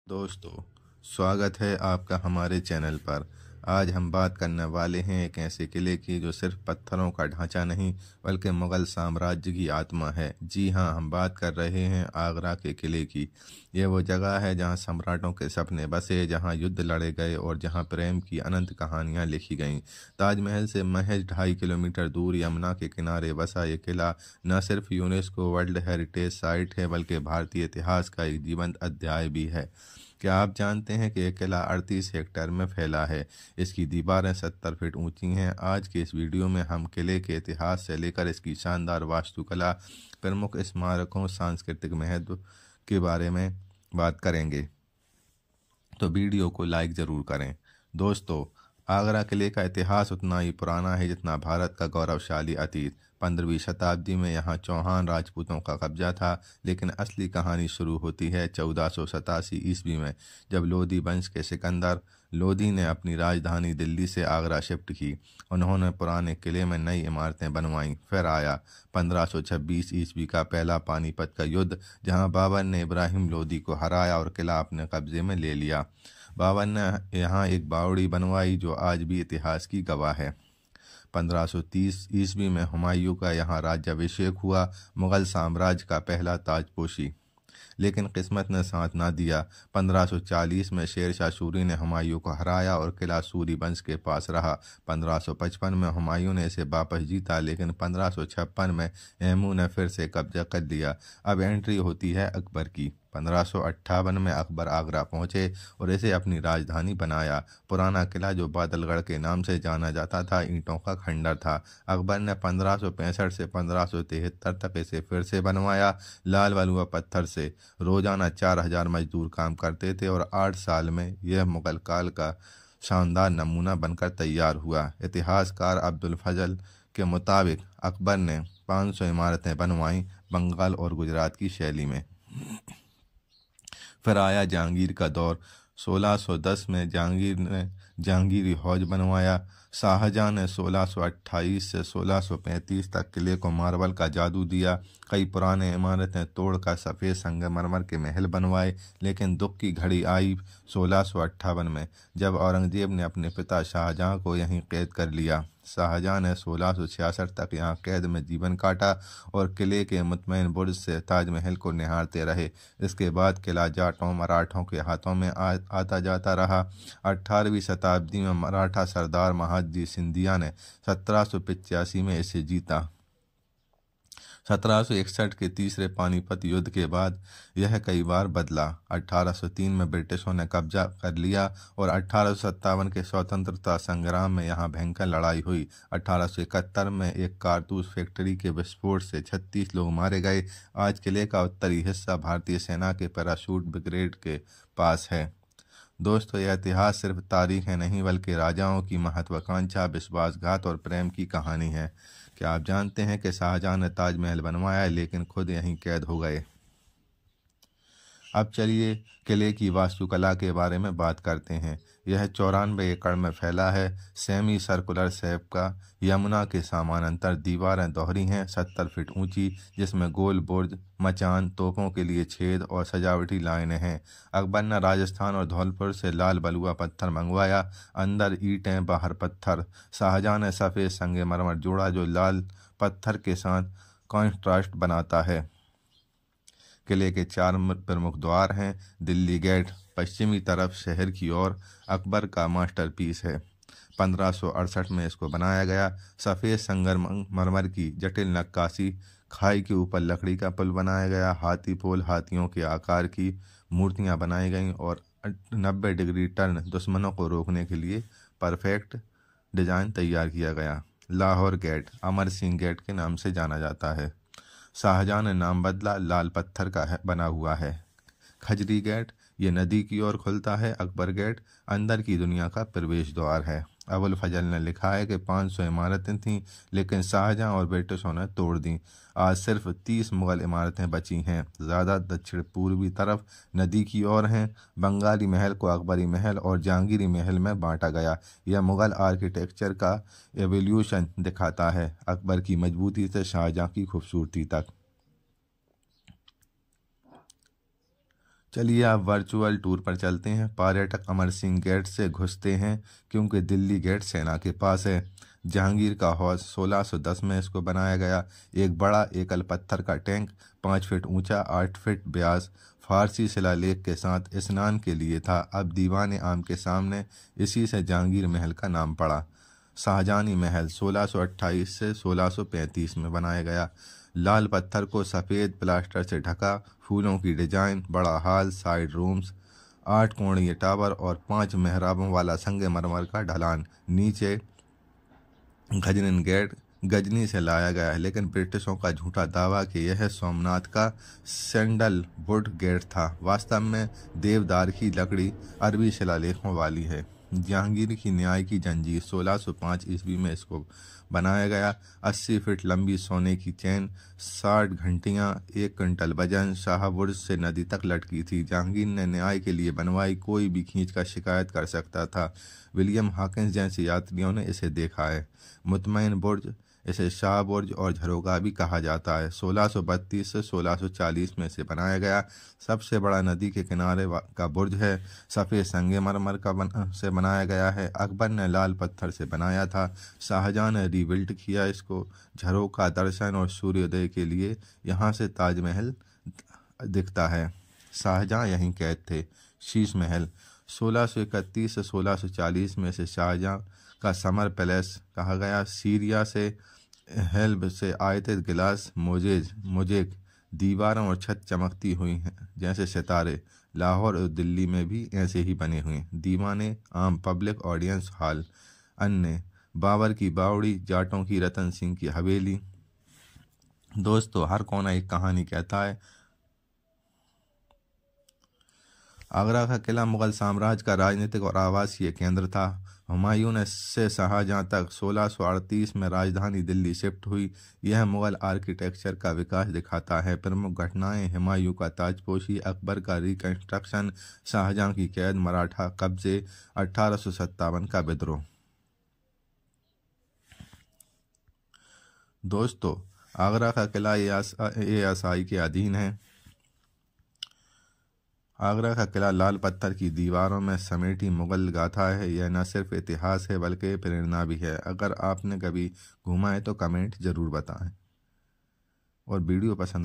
दोस्तों, स्वागत है आपका हमारे चैनल पर। आज हम बात करने वाले हैं एक ऐसे किले की जो सिर्फ पत्थरों का ढांचा नहीं बल्कि मुग़ल साम्राज्य की आत्मा है। जी हाँ, हम बात कर रहे हैं आगरा के किले की। यह वो जगह है जहाँ सम्राटों के सपने बसे, जहाँ युद्ध लड़े गए और जहाँ प्रेम की अनंत कहानियाँ लिखी गईं। ताजमहल से महज 2.5 किलोमीटर दूर यमुना के किनारे बसा ये किला न सिर्फ यूनेस्को वर्ल्ड हेरिटेज साइट है बल्कि भारतीय इतिहास का एक जीवंत अध्याय भी है। क्या आप जानते हैं कि यह किला 38 हेक्टेयर में फैला है। इसकी दीवारें 70 फीट ऊंची हैं। आज के इस वीडियो में हम किले के इतिहास से लेकर इसकी शानदार वास्तुकला, प्रमुख स्मारकों, सांस्कृतिक महत्व के बारे में बात करेंगे, तो वीडियो को लाइक ज़रूर करें। दोस्तों, आगरा किले का इतिहास उतना ही पुराना है जितना भारत का गौरवशाली अतीत। 15वीं शताब्दी में यहाँ चौहान राजपूतों का कब्जा था, लेकिन असली कहानी शुरू होती है 1487 ईस्वी में, जब लोधी वंश के सिकंदर लोधी ने अपनी राजधानी दिल्ली से आगरा शिफ्ट की। उन्होंने पुराने किले में नई इमारतें बनवाईं। फिर आया 1526 ईस्वी का पहला पानीपत का युद्ध, जहाँ बाबर ने इब्राहिम लोधी को हराया और किला अपने कब्जे में ले लिया। बाबर ने यहाँ एक बावड़ी बनवाई जो आज भी इतिहास की गवाह है। 1530 ईस्वी में हुमायूं का यहाँ राज्याभिषेक हुआ, मुग़ल साम्राज्य का पहला ताजपोशी। लेकिन किस्मत ने साथ ना दिया। 1540 में शेर शाह सूरी ने हुमायूं को हराया और किला सूरी वंश के पास रहा। 1555 में हुमायूं ने इसे वापस जीता, लेकिन 1556 में एमू ने फिर से कब्जा कर लिया। अब एंट्री होती है अकबर की। 1558 में अकबर आगरा पहुंचे और इसे अपनी राजधानी बनाया। पुराना किला जो बादलगढ़ के नाम से जाना जाता था, ईंटों का खंडर था। अकबर ने 1565 से 1573 तक इसे फिर से बनवाया, लाल बलुआ पत्थर से। रोजाना 4000 मजदूर काम करते थे और 8 साल में यह मुगल काल का शानदार नमूना बनकर तैयार हुआ। इतिहासकार अब्दुल फजल के मुताबिक अकबर ने 500 इमारतें बनवाईं, बंगाल और गुजरात की शैली में। फिर आया जहांगीर का दौर। 1610 में जहांगीर ने जहांगीरी हौज बनवाया। शाहजहां ने 1628 से 1635 तक किले को मार्बल का जादू दिया। कई पुराने इमारतें तोड़कर सफ़ेद संगमरमर के महल बनवाए। लेकिन दुख की घड़ी आई 1658 में, जब औरंगजेब ने अपने पिता शाहजहां को यहीं कैद कर लिया। शाहजहां ने 1666 तक यहाँ कैद में जीवन काटा और किले के मुतमईन बुर्ज से ताजमहल को निहारते रहे। इसके बाद किला जाटों मराठों के हाथों में आता जाता रहा। 18वीं शताब्दी में मराठा सरदार महादजी सिंधिया ने 1785 में इसे जीता। 1761 के तीसरे पानीपत युद्ध के बाद यह कई बार बदला। 1803 में ब्रिटिशों ने कब्जा कर लिया और 1857 के स्वतंत्रता संग्राम में यहाँ भयंकर लड़ाई हुई। 1871 में एक कारतूस फैक्ट्री के विस्फोट से 36 लोग मारे गए। आज किले का उत्तरी हिस्सा भारतीय सेना के पैराशूट ब्रिगेड के पास है। दोस्तों, यह इतिहास सिर्फ तारीख है नहीं बल्कि राजाओं की महत्वाकांक्षा, विश्वासघात और प्रेम की कहानी है। क्या आप जानते हैं कि शाहजहां ने ताजमहल बनवाया लेकिन खुद यहीं कैद हो गए। अब चलिए किले की वास्तुकला के बारे में बात करते हैं। यह 94 एकड़ में फैला है, सेमी सर्कुलर शेप का। यमुना के समानांतर दीवारें दोहरी हैं, 70 फीट ऊंची, जिसमें गोल बुर्ज, मचान, तोपों के लिए छेद और सजावटी लाइनें हैं। अकबर ने राजस्थान और धौलपुर से लाल बलुआ पत्थर मंगवाया, अंदर ईंटें बाहर पत्थर। शाहजहां ने सफ़ेद संगमरमर जोड़ा जो लाल पत्थर के साथ कॉन्ट्रास्ट बनाता है। किले के 4 प्रमुख द्वार हैं। दिल्ली गेट पश्चिमी तरफ शहर की ओर अकबर का मास्टरपीस है। 1568 में इसको बनाया गया। सफ़ेद संगमरमर की जटिल नक्काशी, खाई के ऊपर लकड़ी का पुल बनाया गया। हाथी पोल, हाथियों के आकार की मूर्तियां बनाई गईं और 90 डिग्री टर्न दुश्मनों को रोकने के लिए परफेक्ट डिज़ाइन तैयार किया गया। लाहौर गेट अमर सिंह गेट के नाम से जाना जाता है। शाहजहां ने नाम बदला, लाल पत्थर का बना हुआ है। खजरी गेट ये नदी की ओर खुलता है। अकबर गेट अंदर की दुनिया का प्रवेश द्वार है। अबुल फजल ने लिखा है कि 500 इमारतें थीं लेकिन शाहजहां और ब्रिटिशों ने तोड़ दी। आज सिर्फ 30 मुगल इमारतें बची हैं। ज़्यादा दक्षिण पूर्वी तरफ नदी की ओर हैं। बंगाली महल को अकबरी महल और जहांगीरी महल में बांटा गया। यह मुगल आर्किटेक्चर का एवोल्यूशन दिखाता है, अकबर की मजबूती से शाहजहां की खूबसूरती तक। चलिए आप वर्चुअल टूर पर चलते हैं। पर्यटक अमर सिंह गेट से घुसते हैं क्योंकि दिल्ली गेट सेना के पास है। जहांगीर का हौज 1610 में इसको बनाया गया। एक बड़ा एकल पत्थर का टैंक 5 फीट ऊंचा 8 फीट व्यास फारसी शिलालेख के साथ स्नान के लिए था। अब दीवान आम के सामने इसी से जहांगीर महल का नाम पड़ा। शाहजहानी महल 1628 से 1635 में बनाया गया। लाल पत्थर को सफ़ेद प्लास्टर से ढका, फूलों की डिजाइन, बड़ा हॉल, साइड रूम्स, 8 कोणीय टावर और 5 मेहराबों वाला संगमरमर का ढलान। नीचे गजनीन गेट गजनी से लाया गया है, लेकिन ब्रिटिशों का झूठा दावा कि यह सोमनाथ का सैंडलवुड गेट था। वास्तव में देवदार की लकड़ी अरबी शिलालेखों वाली है। जहांगीर की न्याय की जंजीर 1605 ईस्वी में इसको बनाया गया। 80 फीट लंबी सोने की चेन, 60 घंटियां, 1 क्विंटल वजन शाहबुर्ज से नदी तक लटकी थी। जहांगीर ने न्याय के लिए बनवाई, कोई भी खींच कर शिकायत कर सकता था। विलियम हॉकिंस जैसे यात्रियों ने इसे देखा है। मुतमईन बुर्ज, इसे शाह बुर्ज और झरोगा भी कहा जाता है। 1632 से 1640 में इसे बनाया गया। सबसे बड़ा नदी के किनारे का बुर्ज है। सफ़ेद संगमरमर से बनाया गया है। अकबर ने लाल पत्थर से बनाया था। शाहजहां ने रीबिल्ड किया इसको। झरोखा दर्शन और सूर्योदय के लिए यहाँ से ताजमहल दिखता है। शाहजहां यहीं कैद थे। शीश महल 1631 से 1640 में से शाहजहां का समर पैलेस कहा गया। सीरिया से हेल्ब से आयतित गिलास मोजेक दीवारों और छत चमकती हुई हैं जैसे सितारे। लाहौर और दिल्ली में भी ऐसे ही बने हुए। दीवाने आम पब्लिक ऑडियंस हॉल। अन्य बाबर की बावड़ी, जाटों की रतन सिंह की हवेली। दोस्तों, हर कोना एक कहानी कहता है। आगरा का किला मुगल साम्राज्य का राजनीतिक और आवासीय केंद्र था। हुमायूं ने से शाहजहां तक 1638 में राजधानी दिल्ली शिफ्ट हुई। यह मुगल आर्किटेक्चर का विकास दिखाता है। प्रमुख घटनाएं: हुमायूं का ताजपोशी, अकबर का रिकंस्ट्रक्शन, शाहजहां की कैद, मराठा कब्जे, 1857 का विद्रोह। दोस्तों, आगरा का किला ASI के अधीन है। आगरा का किला लाल पत्थर की दीवारों में समेटी मुगल गाथा है। यह न सिर्फ इतिहास है बल्कि प्रेरणा भी है। अगर आपने कभी घूमा है तो कमेंट ज़रूर बताएं और वीडियो पसंद